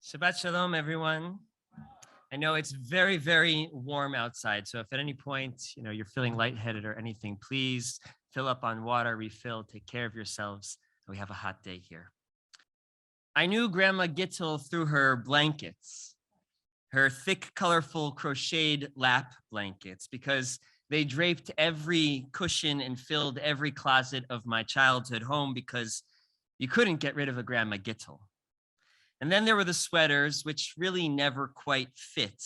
Shabbat Shalom, everyone. I know it's very, very warm outside. So if at any point, you're feeling lightheaded or anything, please fill up on water, refill, take care of yourselves. We have a hot day here. I knew Grandma Gittel through her blankets, her thick, colorful crocheted lap blankets, because they draped every cushion and filled every closet of my childhood home because you couldn't get rid of a Grandma Gittel. And then there were the sweaters, which really never quite fit.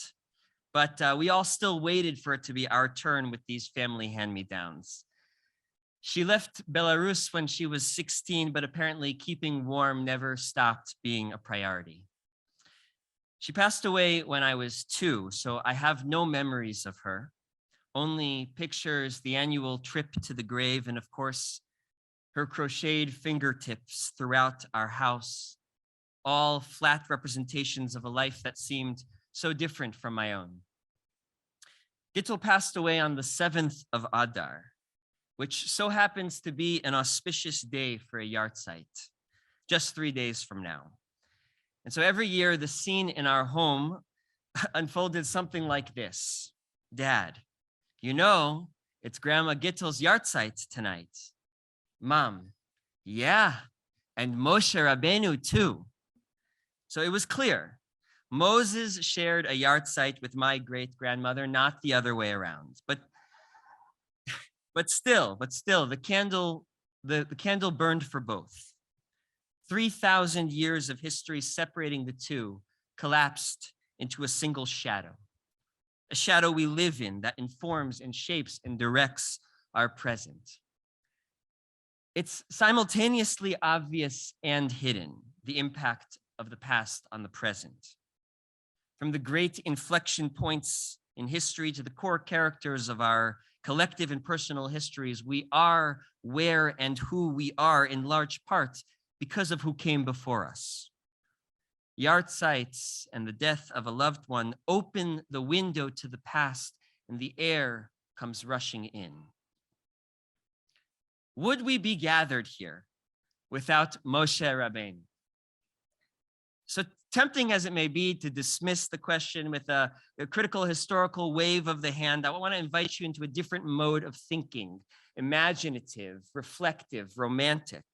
But we all still waited for it to be our turn with these family hand-me-downs. She left Belarus when she was 16, but apparently keeping warm never stopped being a priority. She passed away when I was 2, so I have no memories of her, only pictures, the annual trip to the grave, and of course, her crocheted fingertips throughout our house, all flat representations of a life that seemed so different from my own. Gittel passed away on the 7th of Adar, which so happens to be an auspicious day for a yahrzeit, just 3 days from now. And so every year, the scene in our home unfolded something like this. Dad, it's Grandma Gittel's yahrzeit tonight. Mom, yeah, and Moshe Rabbeinu too. So it was clear. Moses shared a yahrzeit with my great-grandmother, not the other way around. But still, the candle burned for both. 3,000 years of history separating the two collapsed into a single shadow. A shadow we live in that informs and shapes and directs our present. It's simultaneously obvious and hidden, the impact of the past on the present. From the great inflection points in history to the core characters of our collective and personal histories, we are where and who we are in large part because of who came before us. Yahrzeits and the death of a loved one open the window to the past, and the air comes rushing in. Would we be gathered here without Moshe Rabbeinu? So tempting as it may be to dismiss the question with a critical historical wave of the hand, I want to invite you into a different mode of thinking, imaginative, reflective, romantic.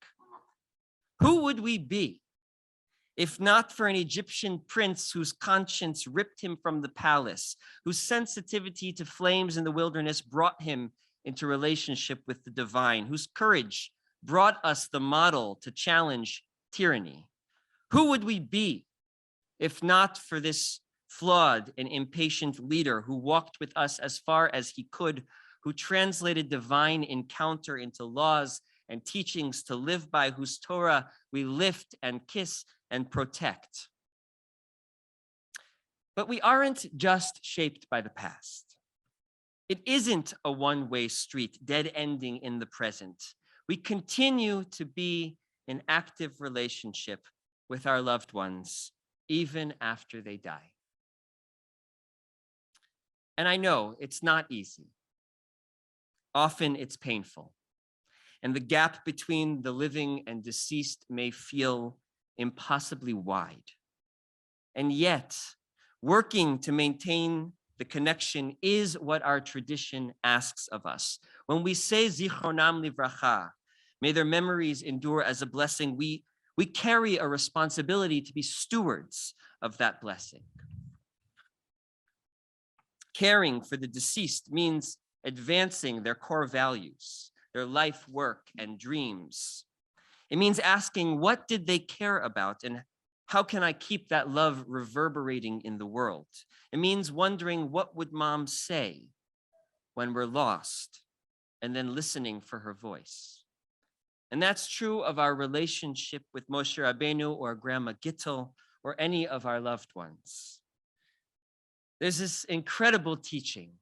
Who would we be if not for an Egyptian prince whose conscience ripped him from the palace, whose sensitivity to flames in the wilderness brought him into relationship with the divine, whose courage brought us the model to challenge tyranny? Who would we be if not for this flawed and impatient leader who walked with us as far as he could, who translated divine encounter into laws and teachings to live by, whose Torah we lift and kiss and protect? But we aren't just shaped by the past. It isn't a one-way street, dead-ending in the present. We continue to be in active relationship with our loved ones, even after they die. And I know it's not easy. Often it's painful. And the gap between the living and deceased may feel impossibly wide. And yet, working to maintain the connection is what our tradition asks of us. When we say Zichronam Livracha, may their memories endure as a blessing, we carry a responsibility to be stewards of that blessing. Caring for the deceased means advancing their core values, their life work and dreams. It means asking, what did they care about and how can I keep that love reverberating in the world? It means wondering, what would mom say when we're lost, and then listening for her voice. And that's true of our relationship with Moshe Rabbeinu or Grandma Gittel or any of our loved ones. There's this incredible teaching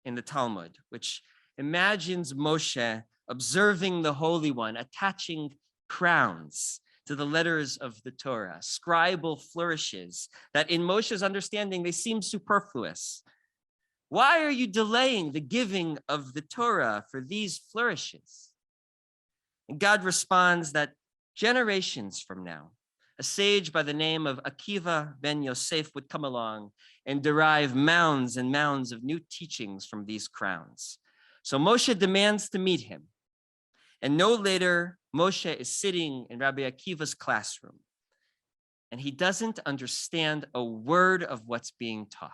in the Talmud, which imagines Moshe observing the Holy One, attaching crowns to the letters of the Torah, scribal flourishes that in Moshe's understanding, they seem superfluous. Why are you delaying the giving of the Torah for these flourishes? And God responds that generations from now, a sage by the name of Akiva ben Yosef would come along and derive mounds and mounds of new teachings from these crowns. So Moshe demands to meet him. And no later, Moshe is sitting in Rabbi Akiva's classroom, and he doesn't understand a word of what's being taught.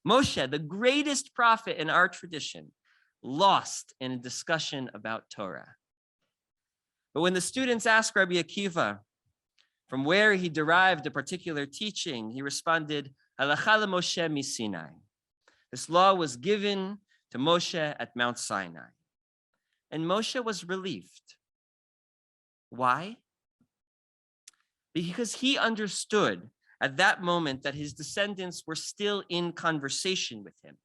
Moshe, the greatest prophet in our tradition, lost in a discussion about Torah. But when the students asked Rabbi Akiva from where he derived a particular teaching, he responded, Halacha Moshe mi Sinai. This law was given to Moshe at Mount Sinai. And Moshe was relieved. Why? Because he understood at that moment that his descendants were still in conversation with him,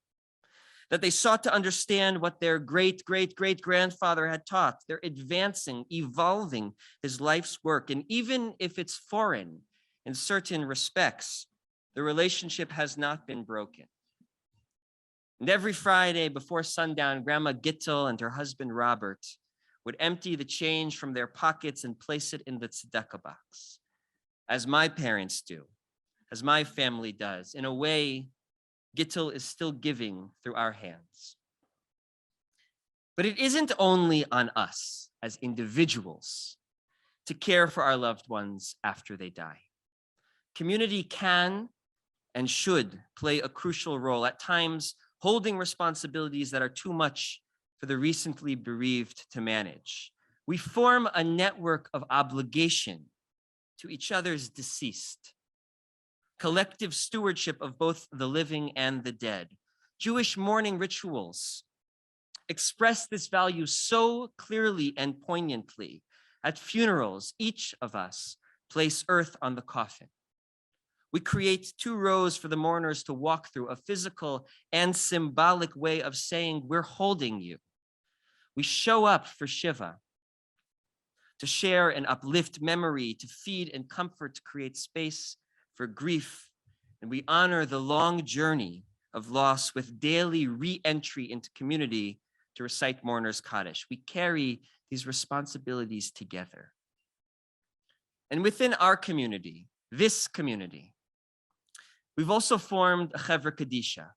that they sought to understand what their great-great-great-grandfather had taught. They're advancing, evolving his life's work. And even if it's foreign in certain respects, the relationship has not been broken. And every Friday before sundown, Grandma Gittel and her husband Robert would empty the change from their pockets and place it in the tzedakah box, as my parents do, as my family does. In a way, Gittel is still giving through our hands. But it isn't only on us as individuals to care for our loved ones after they die. Community can and should play a crucial role, at times holding responsibilities that are too much for the recently bereaved to manage. We form a network of obligation to each other's deceased, collective stewardship of both the living and the dead. Jewish mourning rituals express this value so clearly and poignantly. At funerals, each of us place earth on the coffin. We create 2 rows for the mourners to walk through, a physical and symbolic way of saying, we're holding you. We show up for Shiva, to share and uplift memory, to feed and comfort, to create space for grief. And we honor the long journey of loss with daily re-entry into community to recite Mourner's Kaddish. We carry these responsibilities together. And within our community, this community, we've also formed a Chevrodisa,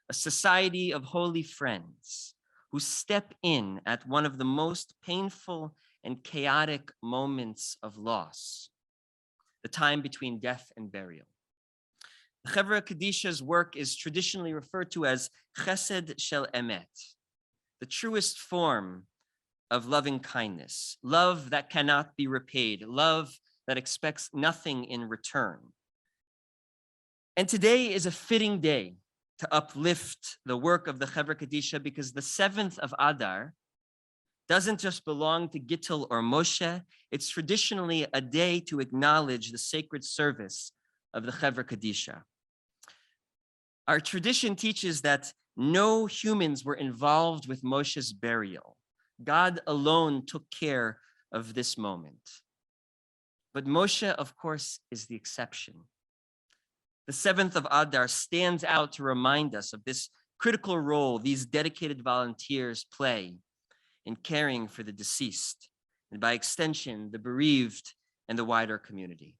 a society of holy friends who step in at one of the most painful and chaotic moments of loss, the time between death and burial. The Chevrodisha's work is traditionally referred to as Chesed Shel Emet, the truest form of loving kindness, love that cannot be repaid, love that expects nothing in return. And today is a fitting day to uplift the work of the Chevrodisa, because the 7th of Adar doesn't just belong to Gittel or Moshe. It's traditionally a day to acknowledge the sacred service of the Chevrodisa. Our tradition teaches that no humans were involved with Moshe's burial. God alone took care of this moment. But Moshe, of course, is the exception. The 7th of Adar stands out to remind us of this critical role these dedicated volunteers play in caring for the deceased, and by extension, the bereaved and the wider community.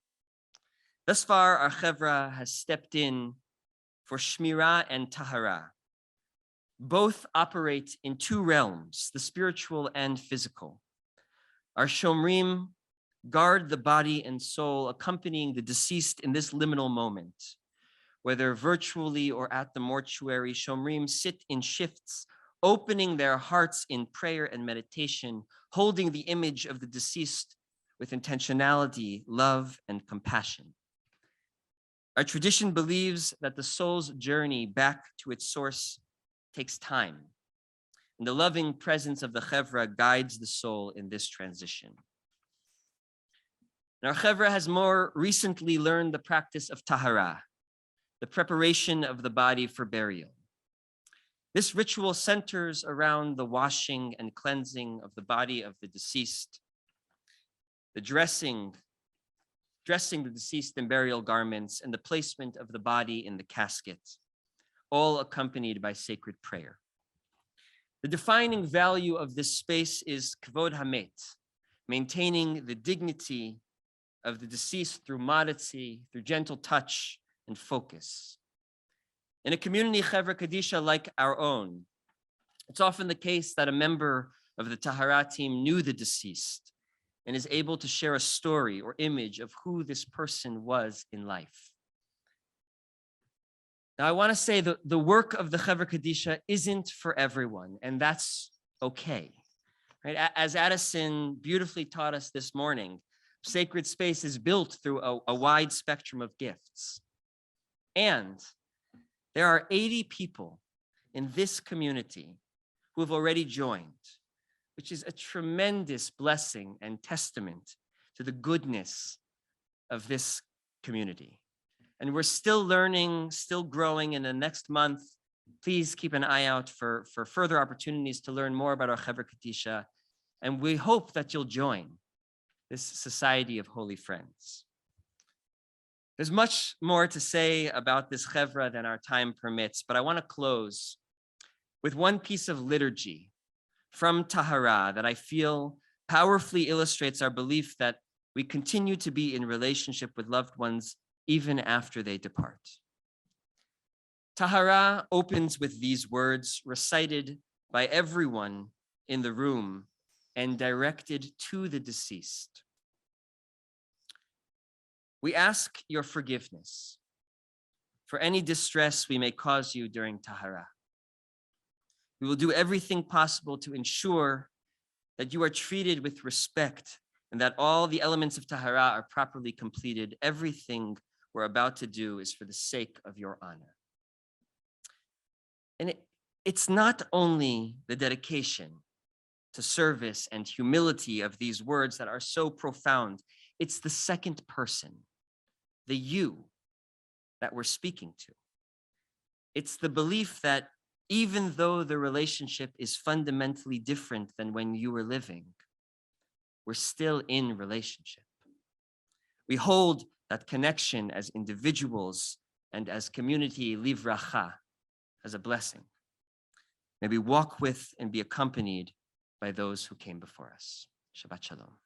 Thus far, our Chevra has stepped in for Shmira and Tahara. Both operate in 2 realms, the spiritual and physical. Our Shomrim guard the body and soul, accompanying the deceased in this liminal moment. Whether virtually or at the mortuary, Shomrim sit in shifts, opening their hearts in prayer and meditation, holding the image of the deceased with intentionality, love, and compassion. Our tradition believes that the soul's journey back to its source takes time, and the loving presence of the Chevra guides the soul in this transition. And our Chevra has more recently learned the practice of Tahara, the preparation of the body for burial. This ritual centers around the washing and cleansing of the body of the deceased, the dressing the deceased in burial garments, and the placement of the body in the casket, all accompanied by sacred prayer. The defining value of this space is Kvod Hamet, maintaining the dignity of the deceased through modesty, through gentle touch and focus. In a community Chevrodisa like our own, it's often the case that a member of the Tahara team knew the deceased and is able to share a story or image of who this person was in life. Now, I want to say that the work of the Chevrodisa isn't for everyone, and that's okay. Right? As Addison beautifully taught us this morning, sacred space is built through a wide spectrum of gifts. And there are 80 people in this community who have already joined, which is a tremendous blessing and testament to the goodness of this community. And we're still learning, still growing. In the next month, please keep an eye out for further opportunities to learn more about our Chevrodisa. And we hope that you'll join this society of holy friends. There's much more to say about this chevra than our time permits, but I want to close with one piece of liturgy from Tahara that I feel powerfully illustrates our belief that we continue to be in relationship with loved ones even after they depart. Tahara opens with these words recited by everyone in the room and directed to the deceased. We ask your forgiveness for any distress we may cause you during Tahara. We will do everything possible to ensure that you are treated with respect and that all the elements of Tahara are properly completed. Everything we're about to do is for the sake of your honor. And it's not only the dedication to service and humility of these words that are so profound. It's the second person, the you, that we're speaking to. It's the belief that even though the relationship is fundamentally different than when you were living, we're still in relationship. We hold that connection as individuals and as community, livracha, as a blessing. May we walk with and be accompanied by those who came before us. Shabbat shalom.